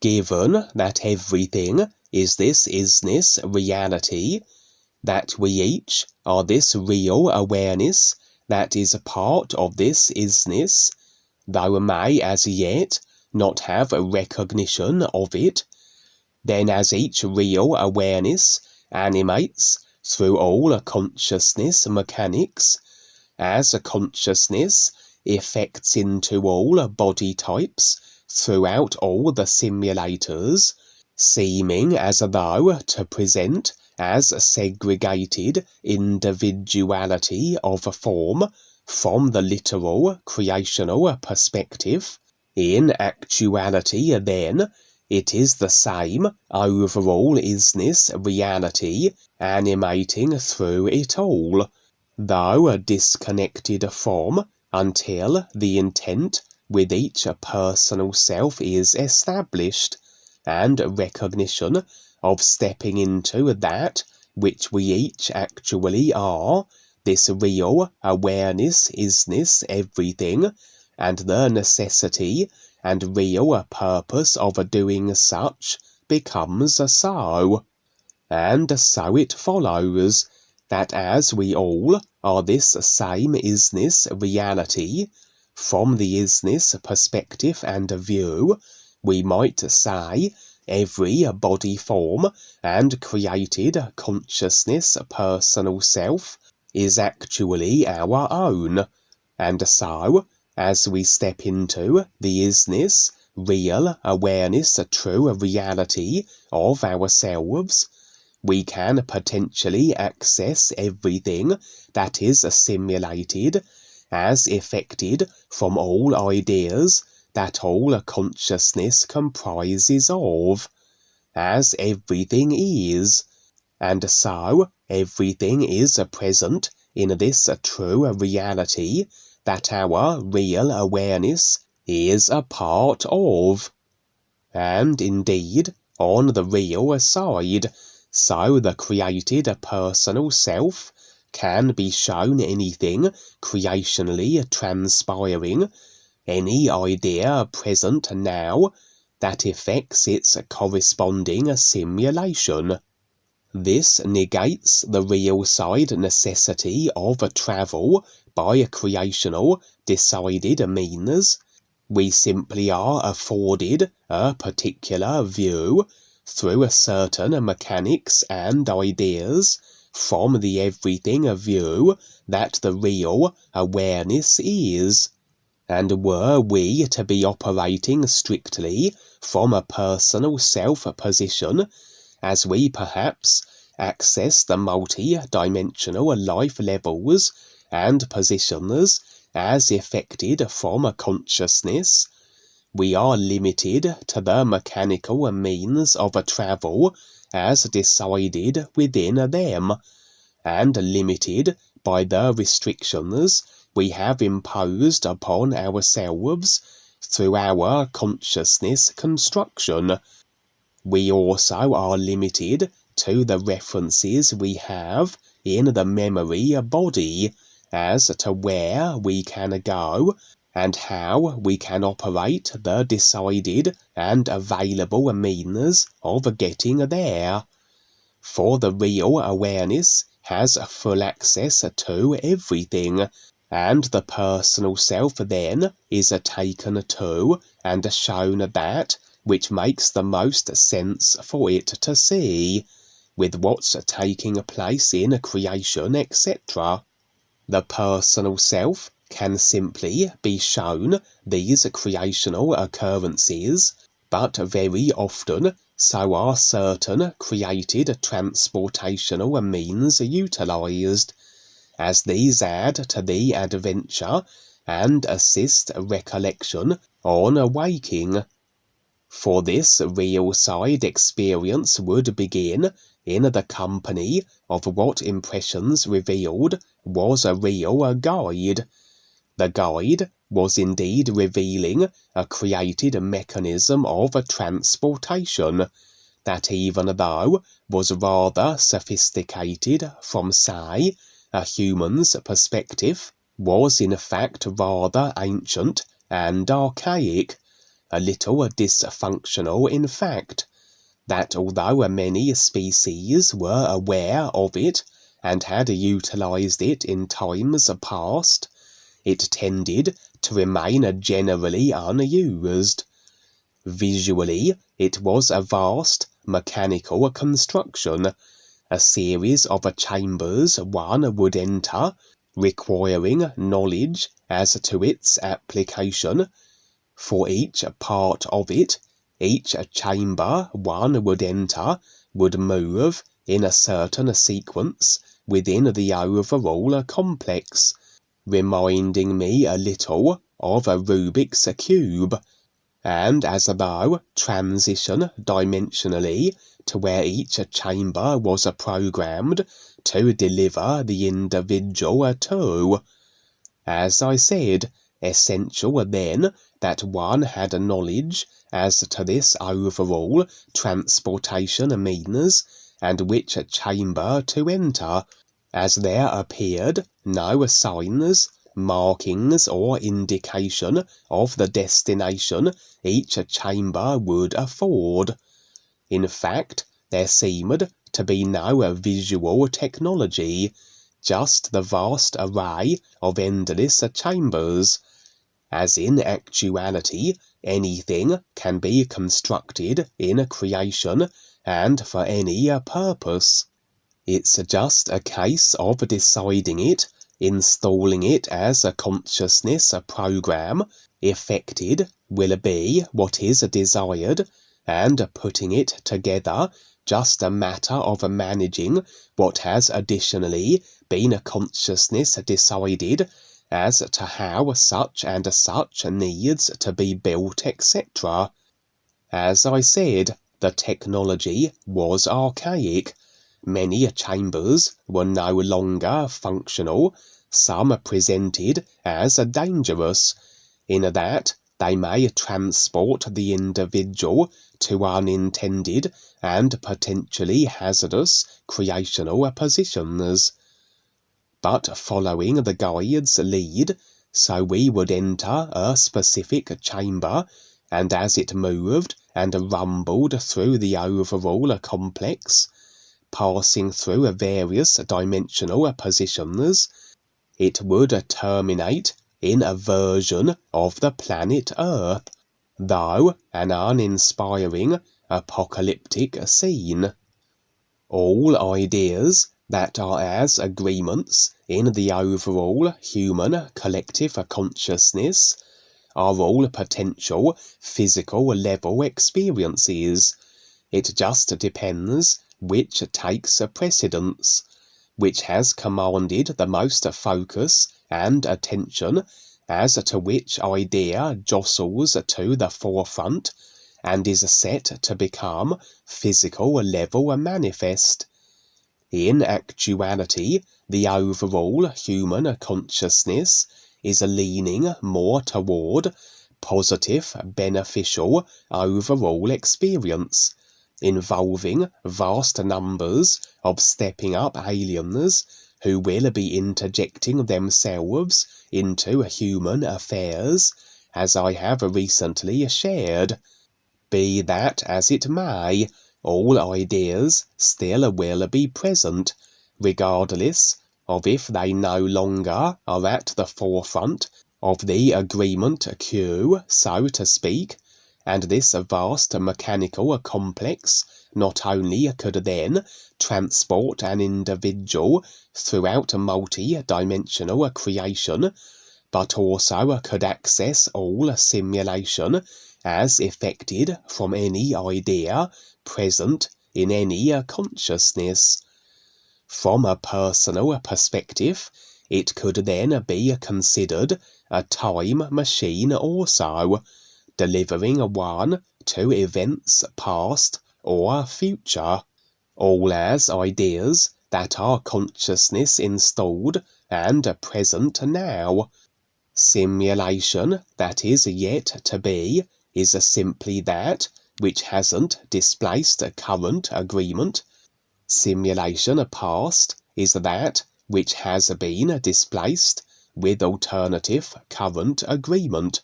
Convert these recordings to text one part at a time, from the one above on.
Given that everything is this isness reality, that we each are this real awareness that is a part of this isness, though may as yet not have a recognition of it, then as each real awareness animates through all consciousness mechanics, as a consciousness effects into all body types throughout all the simulators, seeming as though to present as a segregated individuality of form from the literal creational perspective. In actuality, then, it is the same overall isness reality animating through it all, though disconnected from, until the intent with each personal self is established, and recognition of stepping into that which we each actually are, this real awareness isness everything, and the necessity and real purpose of doing such becomes so. And so it follows that as we all are this same isness reality, from the isness perspective and view, we might say every body form and created consciousness personal self is actually our own, and so, as we step into the isness, real awareness, true reality of ourselves, we can potentially access everything that is assimilated as effected from all ideas that all consciousness comprises of, as everything is, and so everything is present in this true reality that our real awareness is a part of. And indeed, on the real side, so the created personal self can be shown anything creationally transpiring, any idea present now that effects its corresponding simulation. This negates the real side necessity of travel by creational decided means. We simply are afforded a particular view through certain mechanics and ideas from the everything view that the real awareness is. And were we to be operating strictly from a personal self-position, as we perhaps access the multi-dimensional life levels and positions as effected from consciousness, we are limited to the mechanical means of travel as decided within them, and limited by the restrictions we have imposed upon ourselves through our consciousness construction. We also are limited to the references we have in the memory body as to where we can go and how we can operate the decided and available means of getting there. For the real awareness has full access to everything, and the personal self then is taken to and shown that which makes the most sense for it to see, with what's taking place in creation, etc. The personal self can simply be shown these creational occurrences, but very often so are certain created transportational means utilized, as these add to the adventure and assist recollection on awaking. For this real side experience would begin in the company of what impressions revealed was a real guide. The guide was indeed revealing a created mechanism of transportation that, even though was rather sophisticated from, say, a human's perspective, was in fact rather ancient and archaic, a little dysfunctional in fact, that although many species were aware of it and had utilized it in times past, it tended to remain generally unused. Visually, it was a vast mechanical construction, a series of chambers one would enter, requiring knowledge as to its application. For each part of it, each chamber one would enter would move in a certain sequence within the overall complex, reminding me a little of a Rubik's Cube, and as though transition dimensionally to where each chamber was programmed to deliver the individual to. As I said, essential then that one had knowledge as to this overall transportation means and which chamber to enter, as there appeared no signs, markings, or indication of the destination each chamber would afford. In fact, there seemed to be no visual technology, just the vast array of endless chambers. As in actuality, anything can be constructed in creation and for any purpose. It's just a case of deciding it, installing it as a consciousness program, effected will be what is desired, and putting it together just a matter of managing what has additionally been consciousness decided as to how such and such needs to be built, etc. As I said, the technology was archaic. Many chambers were no longer functional, some presented as dangerous, in that they may transport the individual to unintended and potentially hazardous creational positions. But following the guide's lead, so we would enter a specific chamber, and as it moved and rumbled through the overall complex, passing through various dimensional positions, it would terminate in a version of the planet Earth, though an uninspiring, apocalyptic scene. All ideas that are as agreements in the overall human collective consciousness are all potential physical level experiences. It just depends which takes precedence, which has commanded the most focus and attention, as to which idea jostles to the forefront and is set to become physical level manifest. In actuality, the overall human consciousness is leaning more toward positive, beneficial overall experience, involving vast numbers of stepping up aliens who will be interjecting themselves into human affairs, as I have recently shared. Be that as it may, all ideas still will be present, regardless of if they no longer are at the forefront of the agreement queue, so to speak, and this vast mechanical complex not only could then transport an individual throughout multi-dimensional creation, but also could access all simulation as effected from any idea present in any consciousness. From a personal perspective, it could then be considered a time machine also, delivering one to events past or future, all as ideas that are consciousness installed and present now. Simulation that is yet to be is simply that which hasn't displaced current agreement. Simulation past is that which has been displaced with alternative current agreement.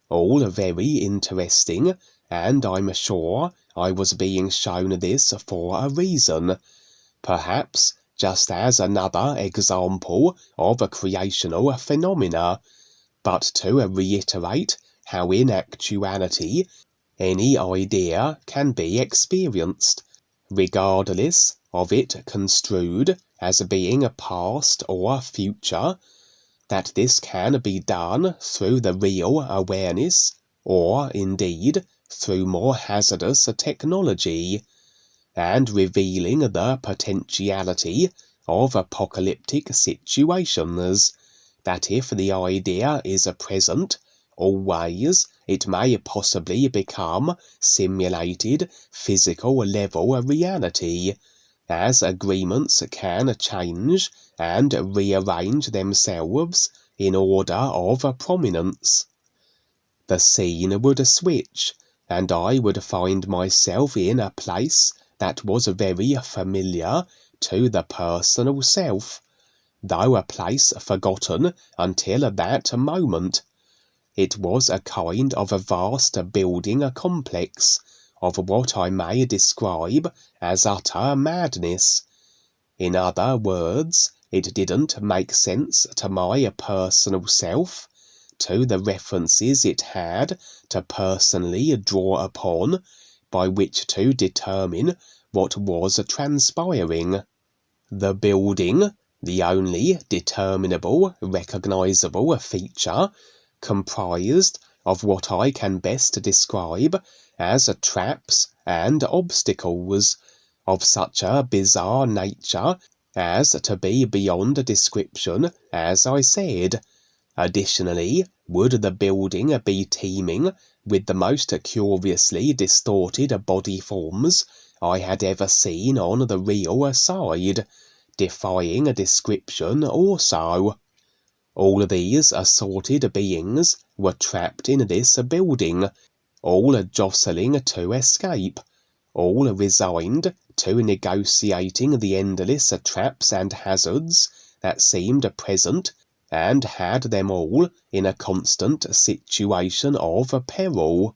all very interesting, and I'm sure I was being shown this for a reason, perhaps just as another example of a creational phenomena, but to reiterate how in actuality any idea can be experienced, regardless of it construed as being past or future, that this can be done through the real awareness, or indeed through more hazardous technology, and revealing the potentiality of apocalyptic situations, that if the idea is present always, it may possibly become simulated physical level reality, as agreements can change and rearrange themselves in order of prominence. The scene would switch, and I would find myself in a place that was very familiar to the personal self, though a place forgotten until that moment. It was a kind of a vast building complex of what I may describe as utter madness. In other words, it didn't make sense to my personal self, to the references it had to personally draw upon, by which to determine what was transpiring. The building, the only determinable, recognizable feature, comprised of what I can best describe as traps and obstacles, of such a bizarre nature as to be beyond description, as I said. Additionally, would the building be teeming with the most curiously distorted body forms I had ever seen on the real side, defying description also. All these assorted beings were trapped in this building, all jostling to escape, all resigned to negotiating the endless traps and hazards that seemed present, and had them all in a constant situation of peril.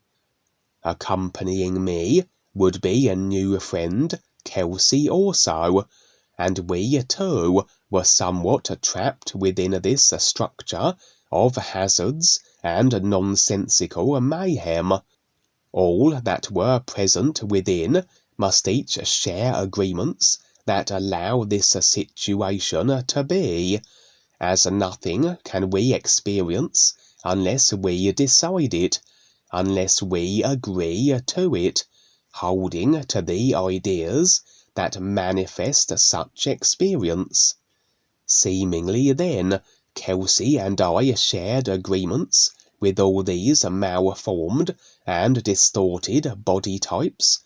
Accompanying me would be a new friend, Kelsey also, and we too were somewhat trapped within this structure of hazards and nonsensical mayhem. All that were present within must each share agreements that allow this situation to be, as nothing can we experience unless we decide it, unless we agree to it, holding to the ideas that manifest such experience. Seemingly then, Kelsey and I shared agreements with all these malformed and distorted body types,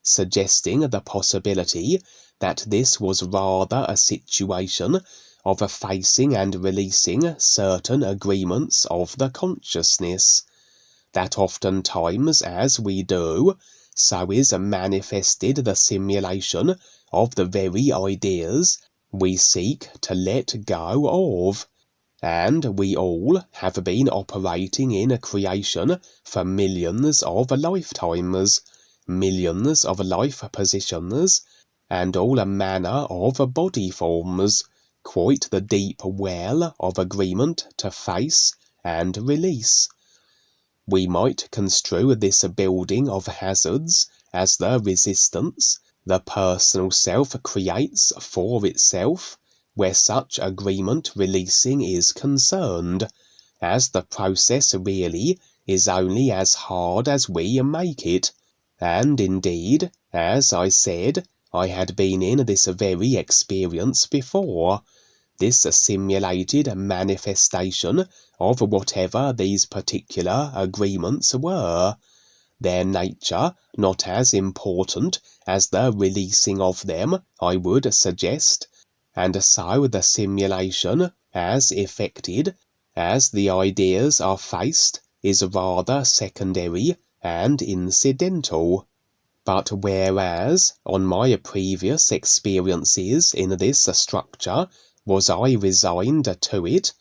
suggesting the possibility that this was rather a situation of facing and releasing certain agreements of the consciousness, that oftentimes as we do, so is manifested the simulation of the very ideas we seek to let go of, and we all have been operating in creation for millions of lifetimes, millions of life positions, and all manner of body forms, quite the deep well of agreement to face and release. We might construe this building of hazards as the resistance the personal self creates for itself, where such agreement releasing is concerned, as the process really is only as hard as we make it, and indeed, as I said, I had been in this very experience before, this simulated manifestation of whatever these particular agreements were, their nature not as important as the releasing of them, I would suggest, and so the simulation, as effected, as the ideas are faced, is rather secondary and incidental. But whereas, on my previous experiences in this structure, was I resigned to it,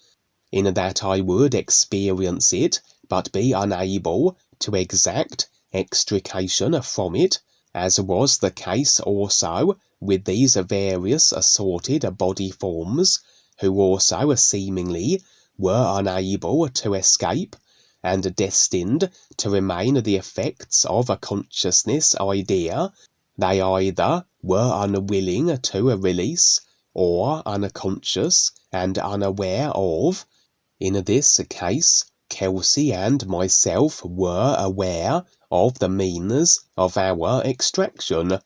in that I would experience it but be unable to exact extrication from it, as was the case also with these various assorted body forms, who also seemingly were unable to escape, and destined to remain the effects of a consciousness idea they either were unwilling to release, or unconscious and unaware of. In this case, Kelsey and myself were aware of the means of our extraction,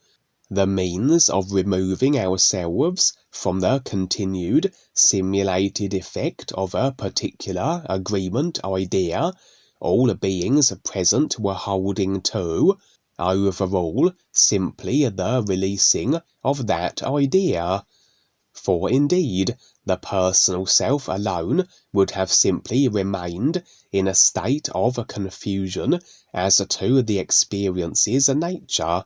the means of removing ourselves from the continued simulated effect of a particular agreement idea all beings present were holding to, overall simply the releasing of that idea. For indeed, the personal self alone would have simply remained in a state of confusion as to the experience's nature,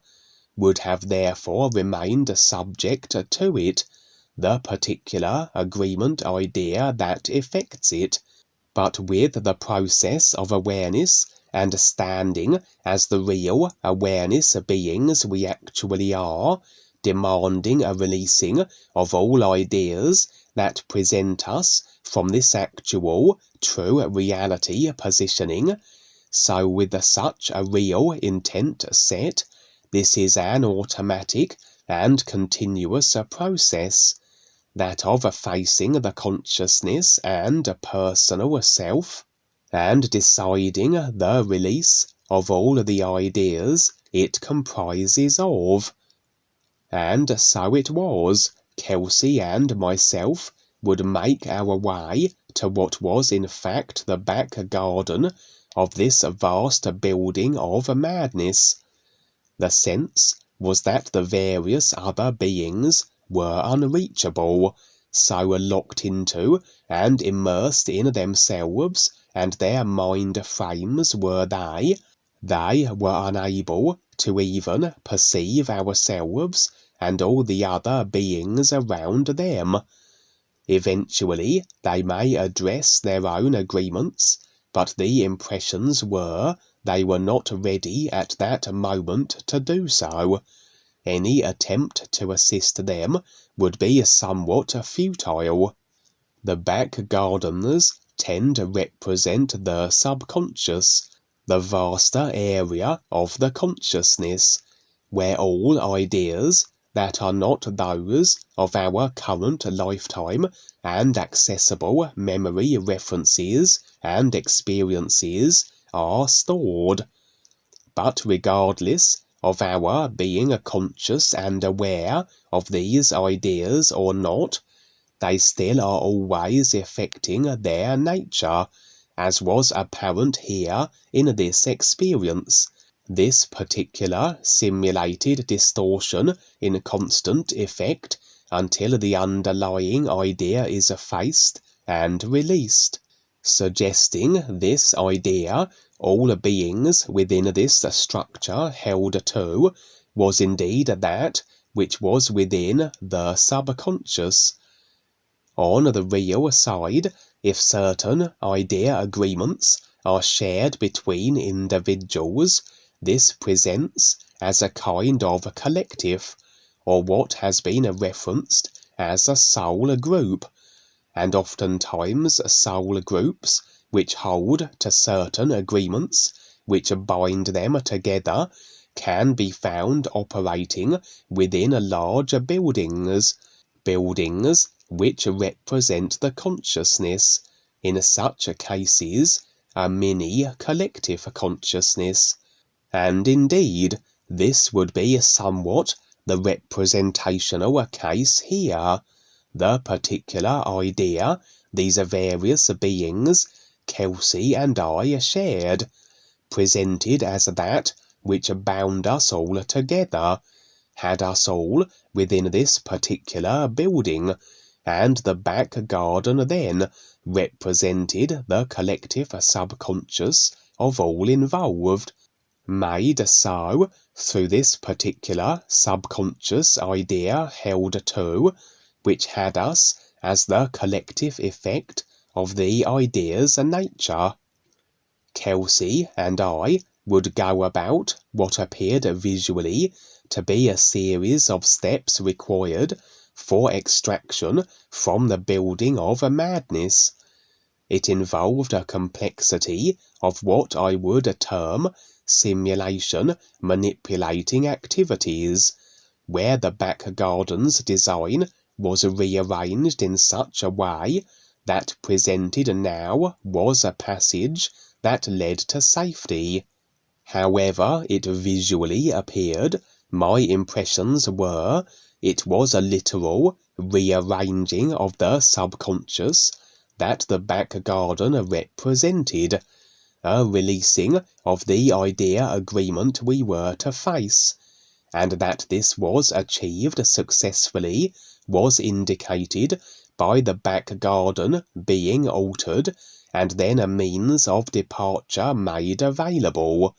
would have therefore remained subject to it, the particular agreement idea that effects it, but with the process of awareness and standing as the real awareness beings we actually are, demanding a releasing of all ideas that present us from this actual, true reality positioning. So with such a real intent set, this is an automatic and continuous process, that of facing the consciousness and personal self, and deciding the release of all the ideas it comprises of. And so it was, Kelsey and myself would make our way to what was in fact the back garden of this vast building of madness. The sense was that the various other beings were unreachable, so locked into and immersed in themselves and their mind frames were they were unable to even perceive ourselves and all the other beings around them. Eventually they may address their own agreements, but the impressions were they were not ready at that moment to do so. Any attempt to assist them would be somewhat futile. The back gardeners tend to represent the subconscious, the vaster area of the consciousness, where all ideas that are not those of our current lifetime and accessible memory references and experiences are stored. But regardless of our being conscious and aware of these ideas or not, they still are always affecting their nature, as was apparent here in this experience. This particular simulated distortion in constant effect until the underlying idea is effaced and released, suggesting this idea all beings within this structure held to was indeed that which was within the subconscious. On the real side, if certain idea agreements are shared between individuals, this presents as a kind of collective, or what has been referenced as a soul group, and oftentimes soul groups which hold to certain agreements which bind them together can be found operating within large buildings which represent the consciousness, in such cases a mini collective consciousness. And indeed, this would be somewhat the representational case here. The particular idea these various beings, Kelsey and I, shared, presented as that which bound us all together, had us all within this particular building, and the back garden then represented the collective subconscious of all involved, made so through this particular subconscious idea held to, which had us as the collective effect of the idea's nature. Kelsey and I would go about what appeared visually to be a series of steps required for extraction from the building of a madness. It involved a complexity of what I would term simulation manipulating activities, where the back garden's design was rearranged in such a way that presented now was a passage that led to safety. However it visually appeared, my impressions were it was a literal rearranging of the subconscious that the back garden represented, a releasing of the idea agreement we were to face, and that this was achieved successfully was indicated by the back garden being altered and then a means of departure made available.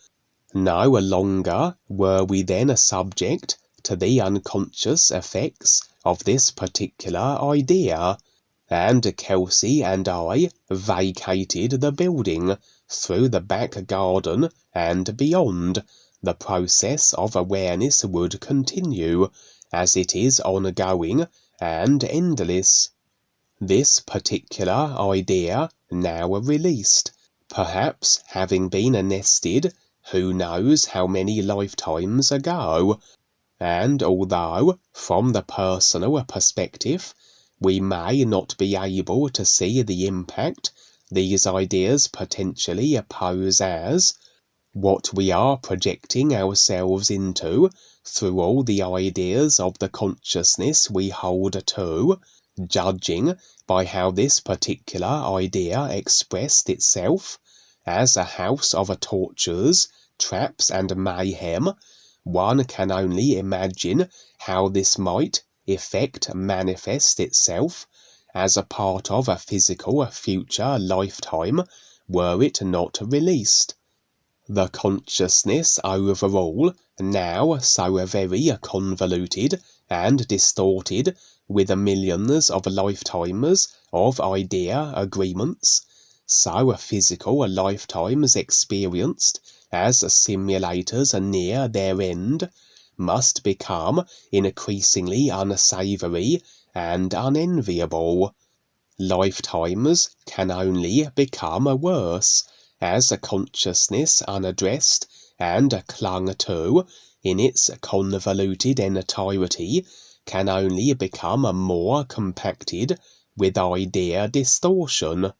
No longer were we then subject to the unconscious effects of this particular idea, and Kelsey and I vacated the building through the back garden and beyond. The process of awareness would continue, as it is ongoing and endless. This particular idea now released, perhaps having been nested who knows how many lifetimes ago, and although, from the personal perspective, we may not be able to see the impact these ideas potentially pose as, what we are projecting ourselves into through all the ideas of the consciousness we hold to, judging by how this particular idea expressed itself as a house of tortures, traps and mayhem, one can only imagine how this might manifest itself as a part of a physical future lifetime were it not released. The consciousness overall, now so very convoluted and distorted with millions of lifetimes of idea agreements, so physical lifetimes experienced as simulators near their end, must become increasingly unsavory and unenviable. Lifetimes can only become worse, as a consciousness unaddressed and clung to in its convoluted entirety can only become more compacted with idea distortion.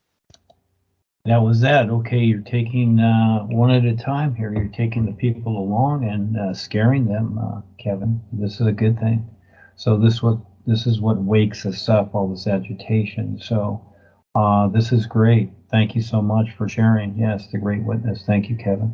That was that. Okay, you're taking one at a time here. You're taking the people along and scaring them, Kevin. This is a good thing. So this is what wakes us up, all this agitation. So this is great. Thank you so much for sharing. Yes, the great witness. Thank you, Kevin.